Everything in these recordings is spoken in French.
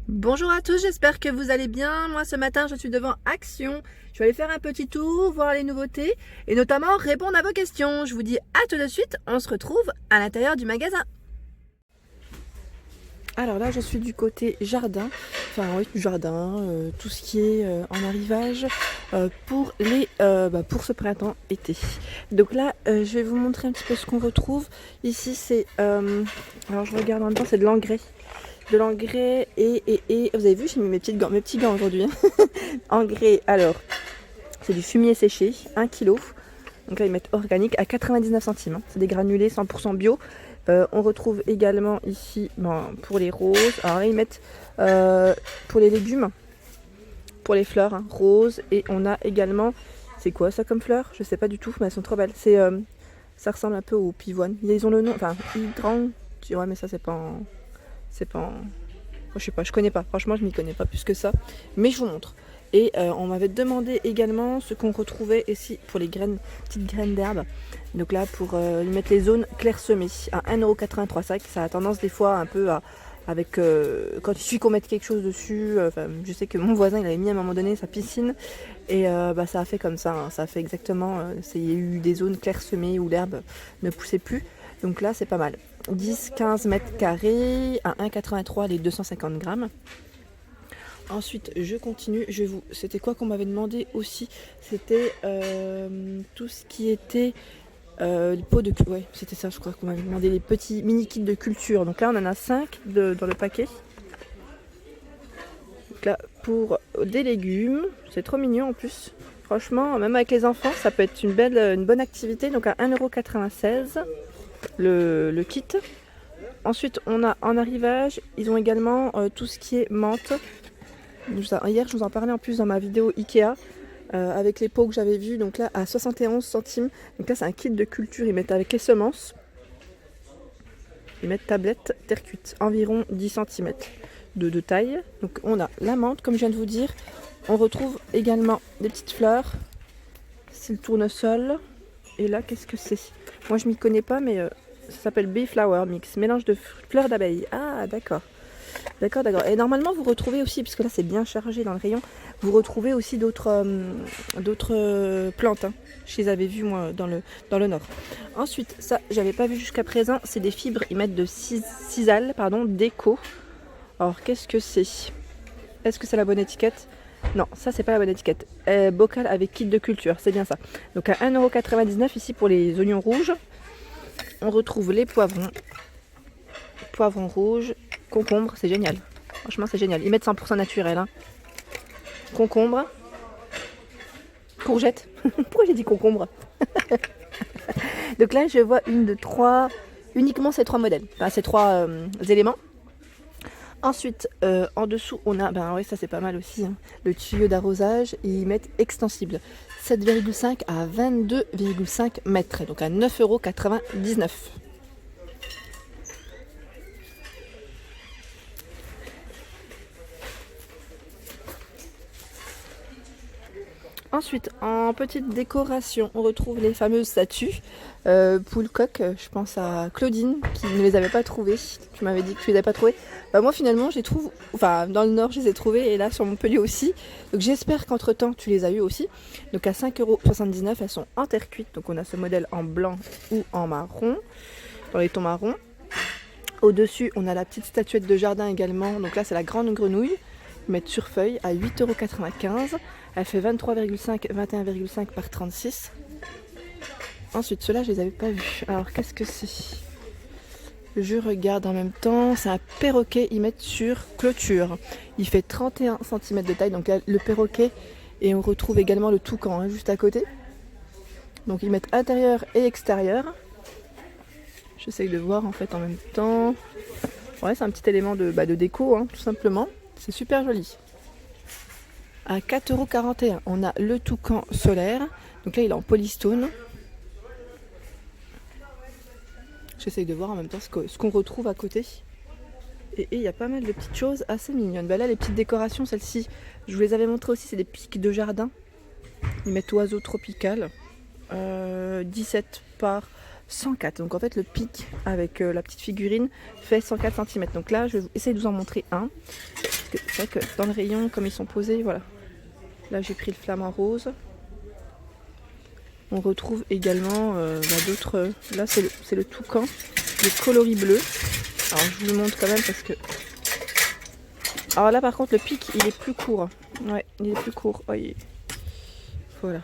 Bonjour à tous, j'espère que vous allez bien. Moi ce matin je suis devant Action. Je vais aller faire un petit tour, voir les nouveautés et notamment répondre à vos questions. Je vous dis à tout de suite, on se retrouve à l'intérieur du magasin. Alors là je suis du côté jardin, enfin oui du jardin, tout ce qui est en arrivage pour ce printemps-été. Donc là je vais vous montrer un petit peu ce qu'on retrouve. Ici c'est, alors je regarde en même temps, c'est de l'engrais. De l'engrais et vous avez vu, j'ai mis mes petits gants aujourd'hui. Engrais, alors, c'est du fumier séché, 1 kg. Donc là, ils mettent organique à 99 centimes. C'est des granulés 100% bio. On retrouve également ici, pour les roses. Alors là, ils mettent pour les légumes, pour les fleurs, hein, roses. Et on a également, c'est quoi ça comme fleurs? Je sais pas du tout, mais elles sont trop belles. Ça ressemble un peu au pivoine. Ils ont le nom, enfin, hydrant. Ouais, mais ça, c'est pas en... Je sais pas, je connais pas. Franchement, je m'y connais pas plus que ça. Mais je vous montre. Et on m'avait demandé également ce qu'on retrouvait ici pour les graines, petites graines d'herbe. Donc là, pour y mettre les zones clairsemées à 1,83 €. Ça a tendance des fois un peu à... quand il suffit qu'on mette quelque chose dessus. Je sais que mon voisin, il avait mis à un moment donné sa piscine. Et ça a fait comme ça. Hein. Ça a fait exactement... il y a eu des zones clairsemées où l'herbe ne poussait plus. Donc là, c'est pas mal. 10-15 mètres carrés à 1,83 les 250 grammes. Ensuite, je continue. C'était quoi qu'on m'avait demandé aussi? C'était tout ce qui était les pots de... Ouais, c'était ça, je crois qu'on m'avait demandé les petits mini kits de culture. Donc là, on en a 5 dans le paquet. Donc là, pour des légumes, c'est trop mignon en plus. Franchement, même avec les enfants, ça peut être une bonne activité. Donc à 1,96 € le kit. Ensuite, on a en arrivage, ils ont également tout ce qui est menthe. Hier, je vous en parlais en plus dans ma vidéo Ikea avec les pots que j'avais vus. Donc là, à 71 centimes. Donc là, c'est un kit de culture. Ils mettent avec les semences. Ils mettent tablette terre cuite, environ 10 cm de taille. Donc on a la menthe, comme je viens de vous dire. On retrouve également des petites fleurs. C'est le tournesol. Et là, qu'est-ce que c'est? Moi, je m'y connais pas, mais ça s'appelle Bee Flower Mix, mélange de fleurs d'abeilles. Ah, d'accord. D'accord. Et normalement, vous retrouvez aussi, puisque là, c'est bien chargé dans le rayon, vous retrouvez aussi d'autres plantes. Hein. Je les avais vues, moi, dans le nord. Ensuite, ça, j'avais pas vu jusqu'à présent, c'est des fibres. Ils mettent de sisal, déco. Alors, qu'est-ce que c'est? Est-ce que c'est la bonne étiquette? Non, ça c'est pas la bonne étiquette. Bocal avec kit de culture, c'est bien ça. Donc à 1,99 € ici pour les oignons rouges. On retrouve les poivrons. Poivrons rouges, concombres, c'est génial. Franchement c'est génial. Ils mettent 100% naturel. Hein. Concombre. Courgette. Pourquoi j'ai dit concombre? Donc là je vois uniquement ces 3 modèles. Enfin ces 3 éléments. Ensuite, en dessous, on a, oui, ça c'est pas mal aussi, hein, le tuyau d'arrosage. Ils mettent extensible, 7,5 à 22,5 mètres, donc à 9,99 €. Ensuite, en petite décoration, on retrouve les fameuses statues poule coq. Je pense à Claudine qui ne les avait pas trouvées. Tu m'avais dit que tu les avais pas trouvées. Moi finalement, je les trouve, enfin dans le nord, je les ai trouvées et là sur Montpellier aussi. Donc j'espère qu'entre temps, tu les as eues aussi. Donc à 5,79 €, elles sont en terre cuite. Donc on a ce modèle en blanc ou en marron, dans les tons marrons. Au-dessus, on a la petite statuette de jardin également. Donc là, c'est la grande grenouille. Ils mettent sur feuille à 8,95 €. Elle fait 21,5 par 36. Ensuite, ceux-là, je les avais pas vus. Alors, qu'est-ce que c'est? Je regarde en même temps. C'est un perroquet. Ils mettent sur clôture. Il fait 31 cm de taille. Donc, le perroquet. Et on retrouve également le toucan hein, juste à côté. Donc, ils mettent intérieur et extérieur. J'essaye de voir en fait en même temps. Ouais, c'est un petit élément de déco, hein, tout simplement. C'est super joli. À 4,41 €, on a le toucan solaire. Donc là, il est en polystone. J'essaye de voir en même temps ce qu'on retrouve à côté. Et il y a pas mal de petites choses assez mignonnes. Là, les petites décorations, celles-ci, je vous les avais montrées aussi. C'est des pics de jardin. Ils mettent oiseau tropical. 17 par 104. Donc en fait, le pic avec la petite figurine fait 104 cm. Donc là, je vais essayer de vous en montrer un. que c'est vrai que dans le rayon, comme ils sont posés, voilà. Là, j'ai pris le flamant rose. On retrouve également d'autres... Là, c'est le toucan, le coloris bleu. Alors, je vous le montre quand même parce que... Alors là, par contre, le pic, il est plus court. Ouais, il est plus court. Ouais. Voilà.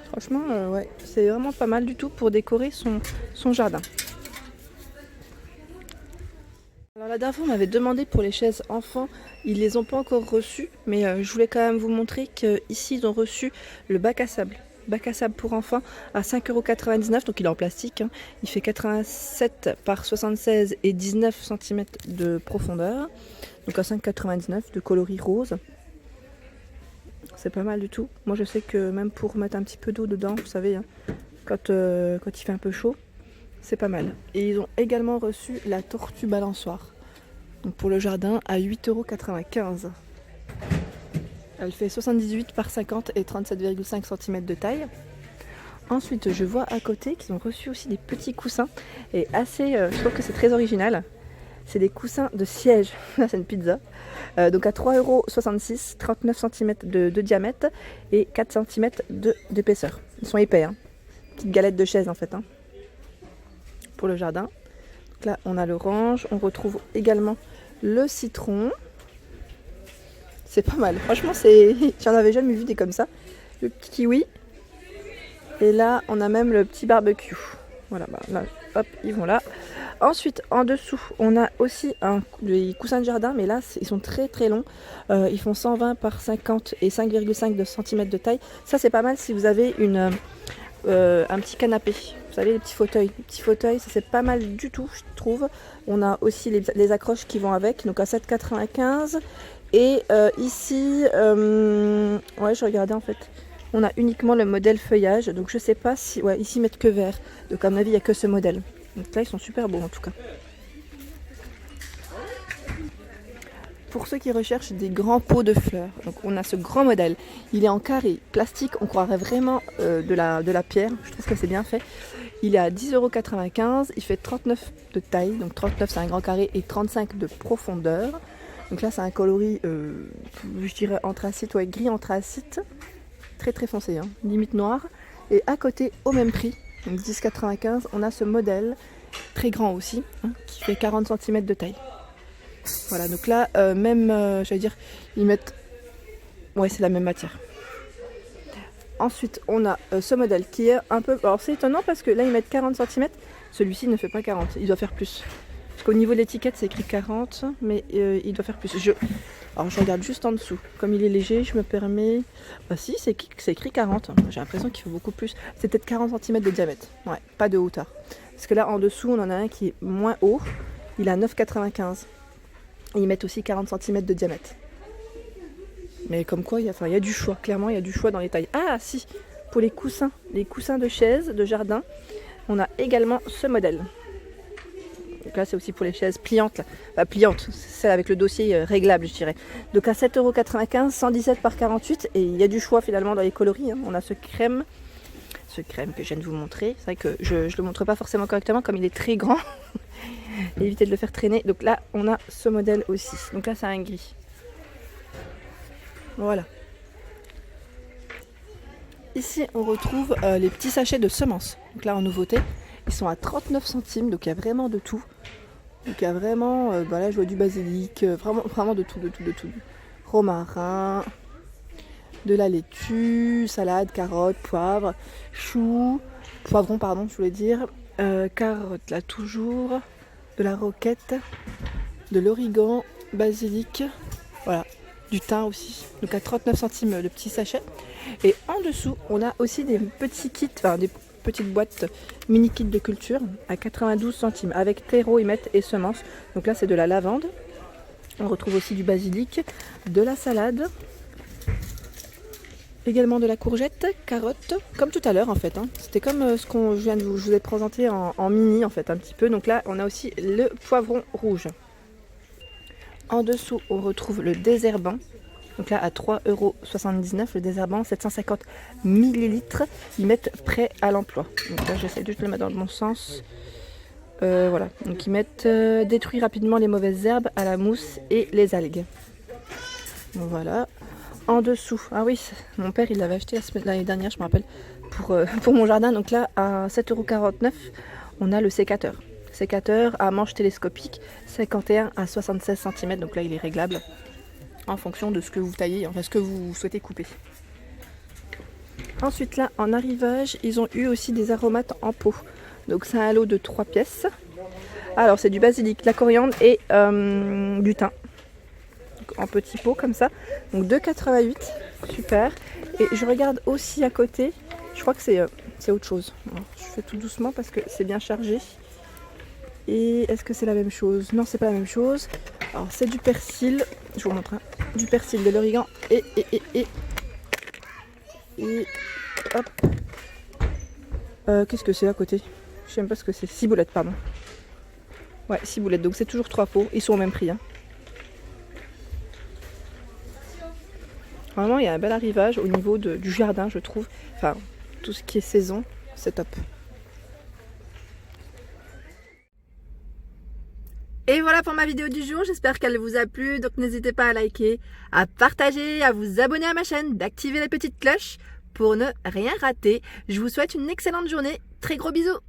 Franchement, ouais, c'est vraiment pas mal du tout pour décorer son jardin. Alors la dernière fois, on m'avait demandé pour les chaises enfants, ils les ont pas encore reçues, mais je voulais quand même vous montrer qu'ici, ils ont reçu le bac à sable. Bac à sable pour enfants à 5,99 €, donc il est en plastique. Hein. Il fait 87 par 76 et 19 cm de profondeur. Donc à 5,99 € de coloris rose. C'est pas mal du tout. Moi je sais que même pour mettre un petit peu d'eau dedans, vous savez, hein, quand il fait un peu chaud, c'est pas mal. Et ils ont également reçu la tortue balançoire. Donc pour le jardin à 8,95 €. Elle fait 78 par 50 et 37,5 cm de taille. Ensuite, je vois à côté qu'ils ont reçu aussi des petits coussins. Et assez, je trouve que c'est très original. C'est des coussins de siège. Là, c'est une pizza. Donc à 3,66 €, 39 cm de diamètre et 4 cm d'épaisseur. Ils sont épais. Hein. Petite galette de chaise en fait. Hein. Pour le jardin. Donc là, on a l'orange. On retrouve également le citron. C'est pas mal. Franchement, j'en avais jamais vu des comme ça. Le petit kiwi. Et là, on a même le petit barbecue. Voilà, bah, là, hop, ils vont là. Ensuite, en dessous, on a aussi des coussins de jardin, mais là, ils sont très très longs. Ils font 120 par 50 et 5,5 cm de taille. Ça, c'est pas mal si vous avez un petit canapé. Vous savez, les petits fauteuils. Les petits fauteuils, ça c'est pas mal du tout, je trouve. On a aussi les accroches qui vont avec, donc à 7,95 €. Et ici, ouais, je regardais en fait. On a uniquement le modèle feuillage, donc je sais pas si... Ouais, ici ils mettent que vert, donc à mon avis il n'y a que ce modèle. Donc là ils sont super beaux en tout cas. Pour ceux qui recherchent des grands pots de fleurs, donc on a ce grand modèle. Il est en carré, plastique, on croirait vraiment de la pierre, je trouve que c'est bien fait. Il est à 10,95 €, il fait 39 de taille, donc 39 c'est un grand carré et 35 de profondeur. Donc là c'est un coloris, je dirais anthracite, ouais, gris anthracite. Très très foncé, hein, limite noir. Et à côté, au même prix, donc 10,95 €, on a ce modèle, très grand aussi, hein, qui fait 40 cm de taille. Voilà, donc là, j'allais dire, ils mettent... Ouais, c'est la même matière. Ensuite, on a ce modèle qui est un peu... Alors c'est étonnant parce que là, ils mettent 40 cm. Celui-ci ne fait pas 40, il doit faire plus. Parce qu'au niveau de l'étiquette, c'est écrit 40, mais il doit faire plus. Alors je regarde juste en dessous. Comme il est léger, je me permets... Bah si, c'est écrit 40. J'ai l'impression qu'il faut beaucoup plus. C'est peut-être 40 cm de diamètre. Ouais, pas de hauteur. Parce que là, en dessous, on en a un qui est moins haut. Il a 9,95. Et ils mettent aussi 40 cm de diamètre. Mais comme quoi, il y a du choix. Clairement, il y a du choix dans les tailles. Ah si, pour les coussins de chaise, de jardin, on a également ce modèle. Donc là, c'est aussi pour les chaises pliantes. Enfin, pliantes, c'est celle avec le dossier réglable, je dirais. Donc à 7,95 €, 117 par 48. Et il y a du choix finalement dans les coloris. Hein. On a ce crème que je viens de vous montrer. C'est vrai que je ne le montre pas forcément correctement comme il est très grand. Évitez de le faire traîner. Donc là, on a ce modèle aussi. Donc là, c'est un gris. Voilà. Ici, on retrouve les petits sachets de semences. Donc là, en nouveauté, ils sont à 39 centimes. Donc il y a vraiment de tout. Donc il y a vraiment, là, je vois du basilic, vraiment de tout. Romarin, de la laitue, salade, carottes, poivre, poivron, pardon, je voulais dire. Carottes, là, toujours. De la roquette, de l'origan, basilic, voilà, du thym aussi, donc à 39 centimes le petit sachet. Et en dessous, on a aussi des petits kits, enfin des petites boîtes mini kits de culture à 92 centimes avec terreau, émette et semences. Donc là, c'est de la lavande. On retrouve aussi du basilic, de la salade, également de la courgette, carotte, comme tout à l'heure en fait. Hein. C'était comme ce que je vous ai présenté en mini en fait un petit peu. Donc là on a aussi le poivron rouge. En dessous on retrouve le désherbant. Donc là à 3,79 € le désherbant, 750 ml. Ils mettent prêt à l'emploi. Donc là j'essaie juste de le mettre dans le bon sens. Voilà, donc ils mettent détruire rapidement les mauvaises herbes à la mousse et les algues. Donc voilà. En dessous, ah oui, mon père il l'avait acheté l'année dernière, je me rappelle, pour mon jardin. Donc là, à 7,49 €, on a le sécateur. Sécateur à manche télescopique, 51 à 76 cm. Donc là, il est réglable en fonction de ce que vous taillez, enfin ce que vous souhaitez couper. Ensuite là, en arrivage, ils ont eu aussi des aromates en pot. Donc c'est un lot de 3 pièces. Alors c'est du basilic, de la coriandre et du thym. Donc, en petits pots comme ça. Donc 2,88 €, super. Et je regarde aussi à côté, je crois que c'est autre chose. Alors, je fais tout doucement parce que c'est bien chargé. Et est-ce que c'est la même chose? Non, c'est pas la même chose. Alors c'est du persil, je vous montre, hein. Du persil, de l'origan et hop. Qu'est-ce que c'est à côté? Je sais même pas ce que c'est. Ciboulette, pardon. Ouais, ciboulette. Donc c'est toujours 3 pots. Ils sont au même prix. Hein. Vraiment, il y a un bel arrivage au niveau du jardin, je trouve. Enfin, tout ce qui est saison, c'est top. Et voilà pour ma vidéo du jour, j'espère qu'elle vous a plu, donc n'hésitez pas à liker, à partager, à vous abonner à ma chaîne, d'activer la petite cloche pour ne rien rater. Je vous souhaite une excellente journée, très gros bisous.